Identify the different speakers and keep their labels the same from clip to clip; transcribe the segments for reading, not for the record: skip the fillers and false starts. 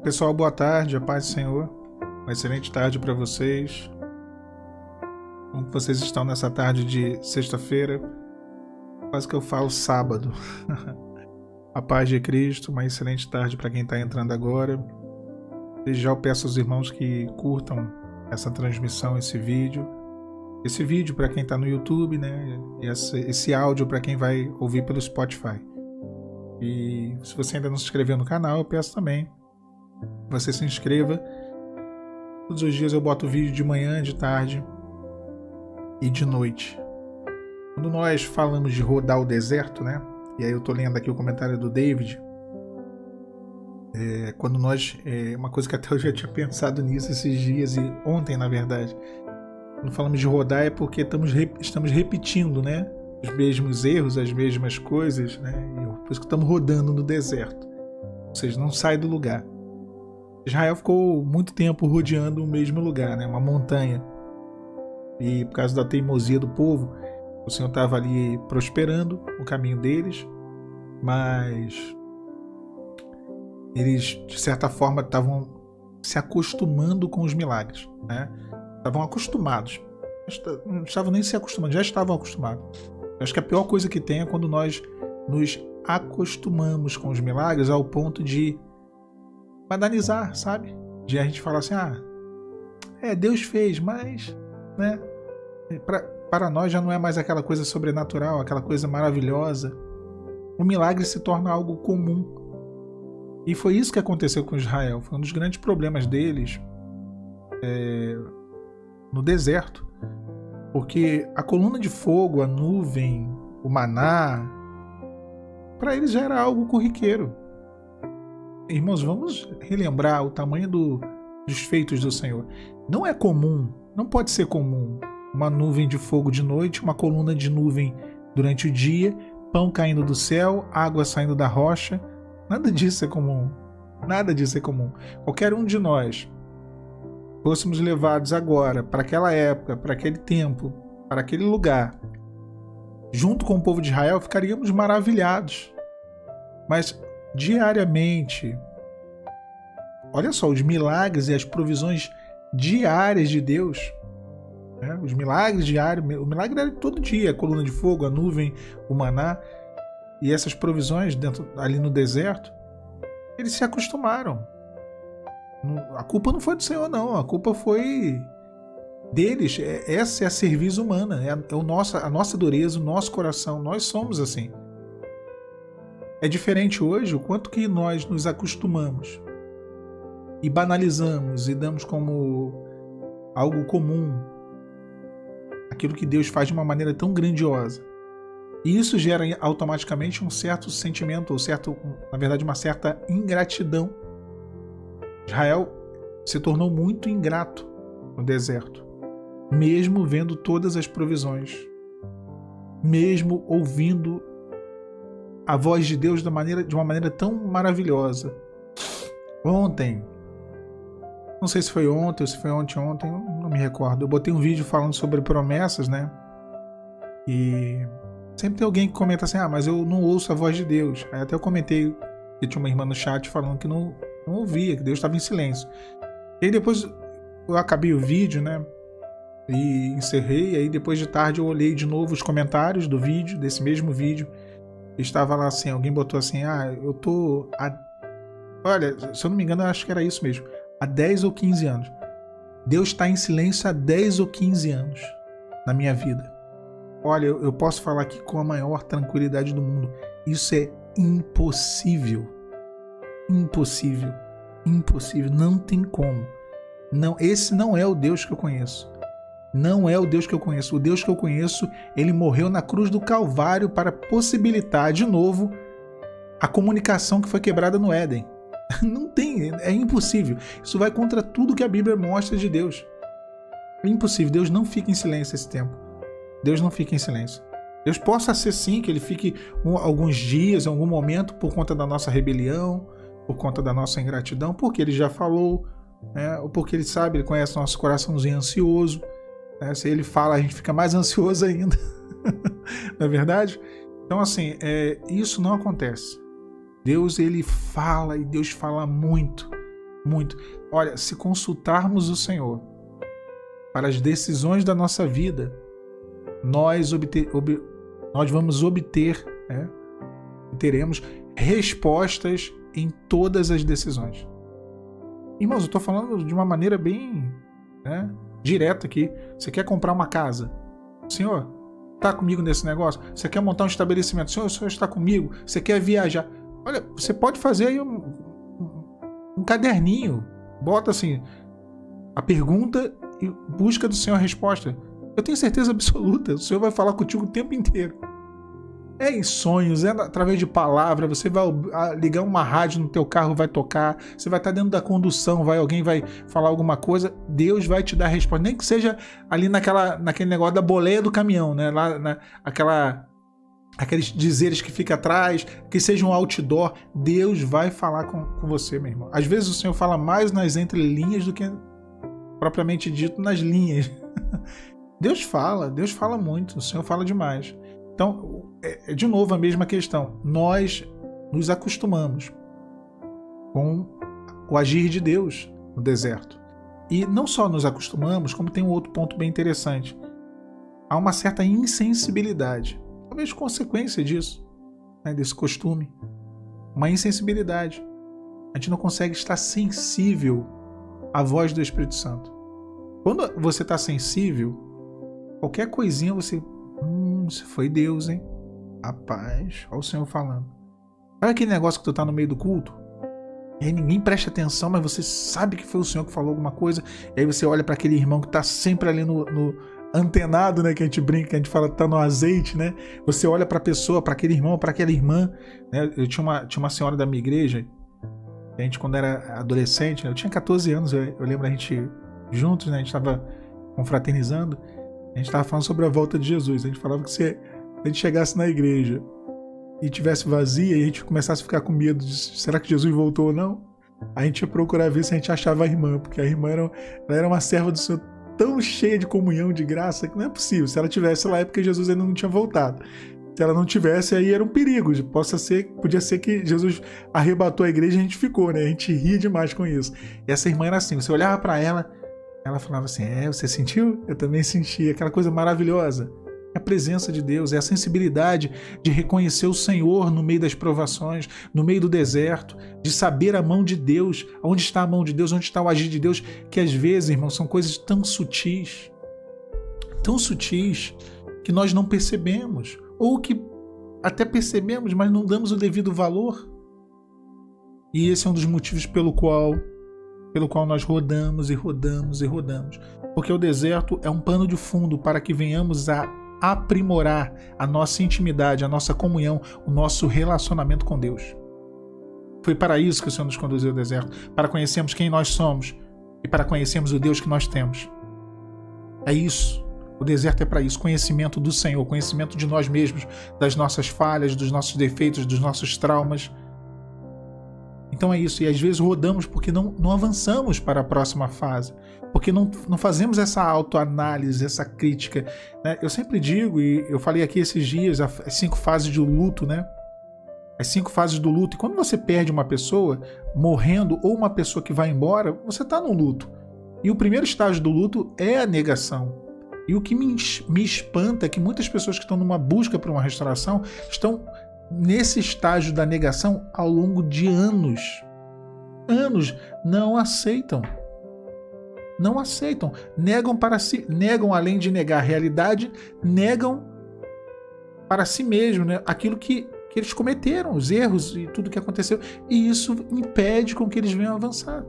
Speaker 1: Pessoal, boa tarde, a paz do Senhor. Uma excelente tarde para vocês. Como vocês estão nessa tarde de sexta-feira? Quase que eu falo sábado. A paz de Cristo, uma excelente tarde para quem está entrando agora. Desde já eu peço aos irmãos que curtam essa transmissão, esse vídeo. Esse vídeo para quem está no YouTube, né? E esse áudio para quem vai ouvir pelo Spotify. E se você ainda não se inscreveu no canal, eu peço também que você se inscreva. Todos os dias eu boto vídeo de manhã, de tarde e de noite. Quando nós falamos de rodar o deserto, né? E aí eu tô lendo aqui o comentário do David. Quando nós... uma coisa que até eu já tinha pensado nisso esses dias, e ontem na verdade. Quando falamos de rodar é porque estamos repetindo, né? Os mesmos erros, as mesmas coisas, né? E por isso que estamos rodando no deserto. Ou seja, não sai do lugar. Israel ficou muito tempo rodeando o mesmo lugar, né? Uma montanha. E por causa da teimosia do povo, o Senhor estava ali prosperando o caminho deles, mas eles, de certa forma, estavam se acostumando com os milagres, né? Estavam acostumados. Não estavam nem se acostumando, já estavam acostumados. Eu acho que a pior coisa que tem é quando nós nos acostumamos com os milagres ao ponto de banalizar, sabe? De a gente falar assim, Deus fez, mas, né? Para nós já não é mais aquela coisa sobrenatural, aquela coisa maravilhosa. O milagre se torna algo comum. E foi isso que aconteceu com Israel. Foi um dos grandes problemas deles no deserto. Porque a coluna de fogo, a nuvem, o maná, para eles já era algo corriqueiro. Irmãos, vamos relembrar o tamanho dos feitos do Senhor. Não é comum, não pode ser comum uma nuvem de fogo de noite, uma coluna de nuvem durante o dia, pão caindo do céu, água saindo da rocha. Nada disso é comum. Nada disso é comum. Qualquer um de nós fôssemos levados agora para aquela época, para aquele tempo, para aquele lugar, junto com o povo de Israel, ficaríamos maravilhados. Mas diariamente, olha só, os milagres e as provisões diárias de Deus, né? Os milagres diários, o milagre era todo dia, a coluna de fogo, a nuvem, o maná, e essas provisões ali no deserto, eles se acostumaram. A culpa não foi do Senhor, não, a culpa foi deles. Essa é a cerviz humana, a nossa dureza, o nosso coração, nós somos assim. É diferente hoje o quanto que nós nos acostumamos e banalizamos e damos como algo comum aquilo que Deus faz de uma maneira tão grandiosa. E isso gera automaticamente um certo sentimento, na verdade uma certa ingratidão. Israel se tornou muito ingrato no deserto, mesmo vendo todas as provisões, mesmo ouvindo a voz de Deus de uma maneira tão maravilhosa. Ontem, não sei se foi ontem ou se foi ontem, não me recordo. Eu botei um vídeo falando sobre promessas, né? E sempre tem alguém que comenta assim, mas eu não ouço a voz de Deus. Aí até eu comentei que tinha uma irmã no chat falando que não ouvia, que Deus estava em silêncio. E aí depois eu acabei o vídeo, né? E encerrei. E aí depois de tarde eu olhei de novo os comentários do vídeo, desse mesmo vídeo. Estava lá assim, alguém botou assim, eu tô... Olha, se eu não me engano, eu acho que era isso mesmo. Há 10 ou 15 anos. Deus está em silêncio há 10 ou 15 anos na minha vida. Olha, eu posso falar aqui com a maior tranquilidade do mundo. Isso é impossível. Impossível. Impossível. Não tem como. Não, esse não é o Deus que eu conheço. Não é o Deus que eu conheço. O Deus que eu conheço, ele morreu na cruz do Calvário para possibilitar de novo a comunicação que foi quebrada no Éden. Não tem, é impossível. Isso vai contra tudo que a Bíblia mostra de Deus. É impossível. Deus não fica em silêncio esse tempo. Deus não fica em silêncio. Deus possa ser sim que ele fique alguns dias, em algum momento, por conta da nossa rebelião, por conta da nossa ingratidão, porque ele já falou, né? Ou porque ele sabe, ele conhece nosso coraçãozinho ansioso. Né? Se ele fala, a gente fica mais ansioso ainda. Não é verdade? Então, assim, isso não acontece. Deus, ele fala, e Deus fala muito. muito. Olha, se consultarmos o Senhor para as decisões da nossa vida, nós vamos obter, teremos respostas em todas as decisões. Irmãos, eu estou falando de uma maneira bem direta aqui. Você quer comprar uma casa? Senhor, está comigo nesse negócio? Você quer montar um estabelecimento? Senhor, o Senhor está comigo? Você quer viajar? Olha, você pode fazer aí um caderninho. Bota assim, a pergunta e busca do Senhor a resposta. Eu tenho certeza absoluta, o Senhor vai falar contigo o tempo inteiro. É em sonhos, é através de palavra. Você vai ligar uma rádio no teu carro, vai tocar. Você vai estar dentro da condução, alguém vai falar alguma coisa. Deus vai te dar a resposta. Nem que seja ali naquele negócio da boleia do caminhão, né? Lá aqueles dizeres que fica atrás, que seja um outdoor. Deus vai falar com você, meu irmão. Às vezes o Senhor fala mais nas entrelinhas do que propriamente dito nas linhas. Deus fala muito. O Senhor fala demais. Então, de novo a mesma questão. Nós nos acostumamos com o agir de Deus no deserto. E não só nos acostumamos, como tem um outro ponto bem interessante. Há uma certa insensibilidade, talvez consequência disso, desse costume. Uma insensibilidade. A gente não consegue estar sensível à voz do Espírito Santo. Quando você está sensível, qualquer coisinha você... Isso foi Deus, hein? Rapaz, olha o Senhor falando. Sabe aquele negócio que tu tá no meio do culto? E aí ninguém presta atenção, mas você sabe que foi o Senhor que falou alguma coisa. E aí você olha para aquele irmão que tá sempre ali no antenado, né? Que a gente brinca, que a gente fala que tá no azeite, né? Você olha pra pessoa, para aquele irmão, para aquela irmã, né? Eu tinha uma senhora da minha igreja, a gente quando era adolescente, eu tinha 14 anos, eu lembro a gente juntos, né? A gente tava confraternizando. A gente estava falando sobre a volta de Jesus. A gente falava que se a gente chegasse na igreja e tivesse vazia e a gente começasse a ficar com medo de será que Jesus voltou ou não, a gente ia procurar ver se a gente achava a irmã, porque a irmã ela era uma serva do Senhor tão cheia de comunhão, de graça, que não é possível. Se ela tivesse lá é porque Jesus ainda não tinha voltado. Se ela não tivesse, aí era um perigo. Podia ser que Jesus arrebatou a igreja e a gente ficou, né? A gente ria demais com isso. E essa irmã era assim, você olhava para ela, ela falava assim, você sentiu? Eu também senti, aquela coisa maravilhosa. É a presença de Deus, é a sensibilidade de reconhecer o Senhor no meio das provações, no meio do deserto, de saber a mão de Deus, onde está a mão de Deus, onde está o agir de Deus, que às vezes, irmãos, são coisas tão sutis, que nós não percebemos, ou que até percebemos, mas não damos o devido valor. E esse é um dos motivos pelo qual nós rodamos e rodamos e rodamos. Porque o deserto é um pano de fundo para que venhamos a aprimorar a nossa intimidade, a nossa comunhão, o nosso relacionamento com Deus. Foi para isso que o Senhor nos conduziu ao deserto, para conhecermos quem nós somos e para conhecermos o Deus que nós temos. É isso. O deserto é para isso, conhecimento do Senhor, conhecimento de nós mesmos, das nossas falhas, dos nossos defeitos, dos nossos traumas. Então é isso, e às vezes rodamos porque não avançamos para a próxima fase, porque não fazemos essa autoanálise, essa crítica, né? Eu sempre digo, e eu falei aqui esses dias, as 5 fases do luto, né? As 5 fases do luto, e quando você perde uma pessoa morrendo ou uma pessoa que vai embora, você está no luto. E o primeiro estágio do luto é a negação. E o que me espanta é que muitas pessoas que estão numa busca por uma restauração estão nesse estágio da negação ao longo de anos. Não aceitam. Negam para si, negam além de negar a realidade, negam para si mesmo, né? Aquilo que eles cometeram, os erros e tudo que aconteceu. E isso impede com que eles venham avançar.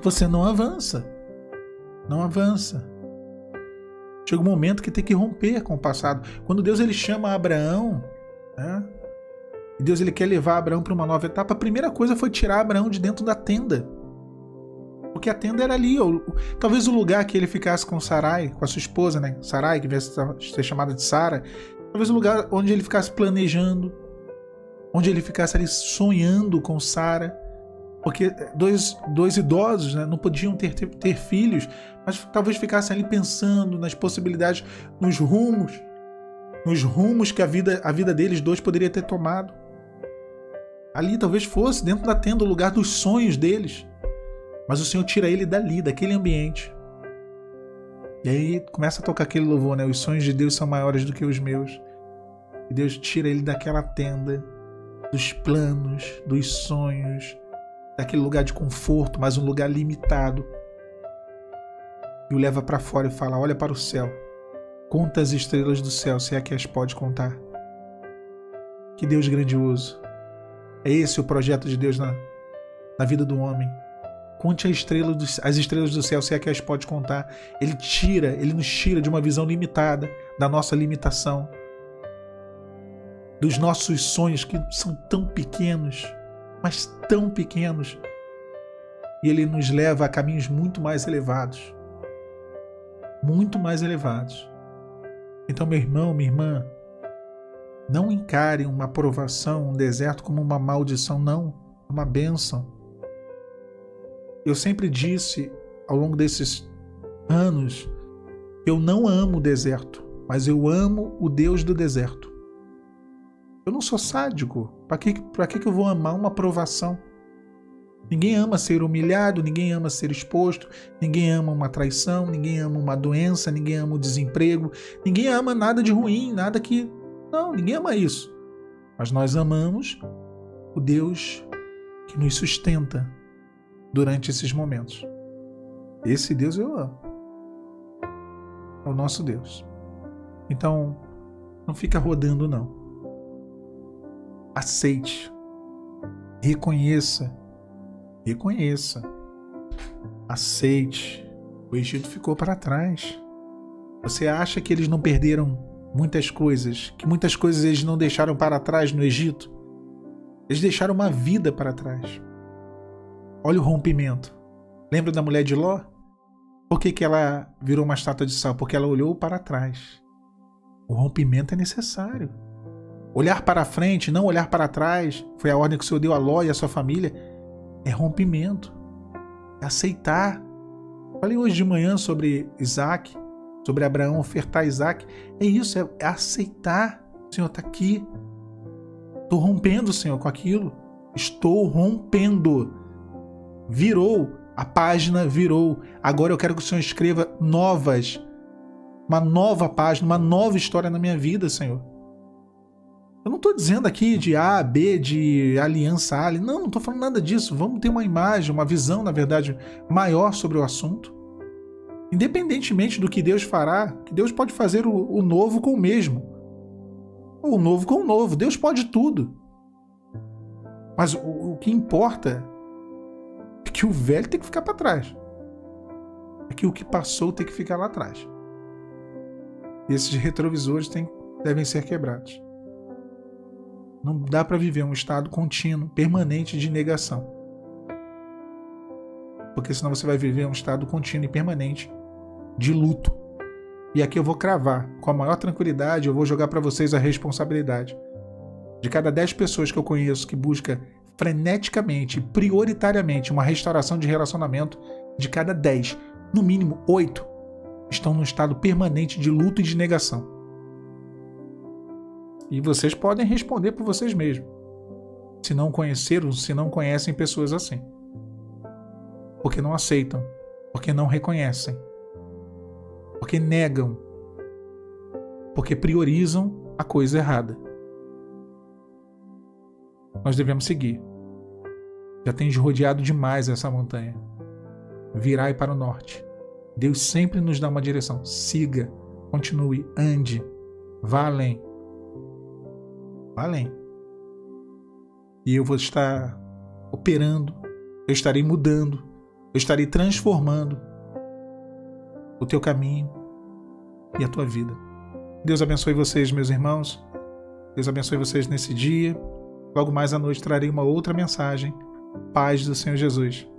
Speaker 1: Você não avança. Chega um momento que tem que romper com o passado. Quando Deus ele chama Abraão, né? E Deus ele quer levar Abraão para uma nova etapa, a primeira coisa foi tirar Abraão de dentro da tenda. Porque a tenda era ali, talvez o lugar que ele ficasse com Sarai, com a sua esposa, né? Sarai, que viesse a ser chamada de Sara, talvez o lugar onde ele ficasse planejando, onde ele ficasse ali sonhando com Sara. Porque dois idosos, né, não podiam ter filhos, mas talvez ficassem ali pensando nas possibilidades, nos rumos que a vida deles dois poderia ter tomado. Ali talvez fosse, dentro da tenda, o lugar dos sonhos deles. Mas o Senhor tira ele dali, daquele ambiente. E aí começa a tocar aquele louvor, né? Os sonhos de Deus são maiores do que os meus. E Deus tira ele daquela tenda, dos planos, dos sonhos, daquele lugar de conforto, mas um lugar limitado. E o leva para fora e fala: olha para o céu. Conta as estrelas do céu, se é que as pode contar. Que Deus grandioso. É esse o projeto de Deus na vida do homem. Conte as estrelas do céu, se é que as pode contar. Ele nos tira de uma visão limitada, da nossa limitação, dos nossos sonhos que são tão pequenos, mas tão pequenos. E Ele nos leva a caminhos muito mais elevados. Muito mais elevados. Então, meu irmão, minha irmã, não encare uma provação, um deserto como uma maldição, não. É uma bênção. Eu sempre disse, ao longo desses anos, que eu não amo o deserto, mas eu amo o Deus do deserto. Eu não sou sádico. Para que eu vou amar uma provação? Ninguém ama ser humilhado, ninguém ama ser exposto, ninguém ama uma traição, ninguém ama uma doença, ninguém ama o desemprego, ninguém ama nada de ruim, nada que... Não, ninguém ama isso. Mas nós amamos o Deus que nos sustenta durante esses momentos. Esse Deus eu amo. É o nosso Deus. Então, não fica rodando, não. Aceite. Reconheça. Aceite. O Egito ficou para trás. Você acha que eles não perderam muitas coisas? Que muitas coisas eles não deixaram para trás no Egito? Eles deixaram uma vida para trás. Olha o rompimento. Lembra da mulher de Ló? Por que ela virou uma estátua de sal? Porque ela olhou para trás. O rompimento é necessário. Olhar para frente, não olhar para trás, foi a ordem que o Senhor deu a Ló e a sua família. É rompimento. É aceitar. Falei hoje de manhã sobre Isaac, sobre Abraão ofertar Isaac. É isso, é aceitar. O Senhor está aqui. Estou rompendo, Senhor, com aquilo. Estou rompendo. Virou, a página virou. Agora eu quero que o Senhor escreva uma nova página, uma nova história na minha vida, Senhor. Eu não estou dizendo aqui de A, B, de aliança A. Não estou falando nada disso. Vamos ter uma imagem, uma visão, na verdade, maior sobre o assunto. Independentemente do que Deus fará, que Deus pode fazer o novo com o mesmo. Ou o novo com o novo. Deus pode tudo. Mas o que importa é que o velho tem que ficar para trás. É que o que passou tem que ficar lá atrás. E esses retrovisores devem ser quebrados. Não dá para viver um estado contínuo, permanente de negação. Porque senão você vai viver um estado contínuo e permanente de luto. E aqui eu vou cravar, com a maior tranquilidade, eu vou jogar para vocês a responsabilidade. De cada 10 pessoas que eu conheço que busca freneticamente, prioritariamente, uma restauração de relacionamento, de cada 10, no mínimo 8, estão num estado permanente de luto e de negação. E vocês podem responder por vocês mesmos, se não conheceram, se não conhecem pessoas assim. Porque não aceitam, porque não reconhecem, porque negam, porque priorizam a coisa errada. Nós devemos seguir. Já tens rodeado demais essa montanha. Virai para o norte. Deus sempre nos dá uma direção. Siga, continue, ande, vá além. Vá além. E eu vou estar operando, eu estarei mudando, eu estarei transformando o teu caminho e a tua vida. Deus abençoe vocês, meus irmãos. Deus abençoe vocês nesse dia. Logo mais à noite trarei uma outra mensagem. Paz do Senhor Jesus.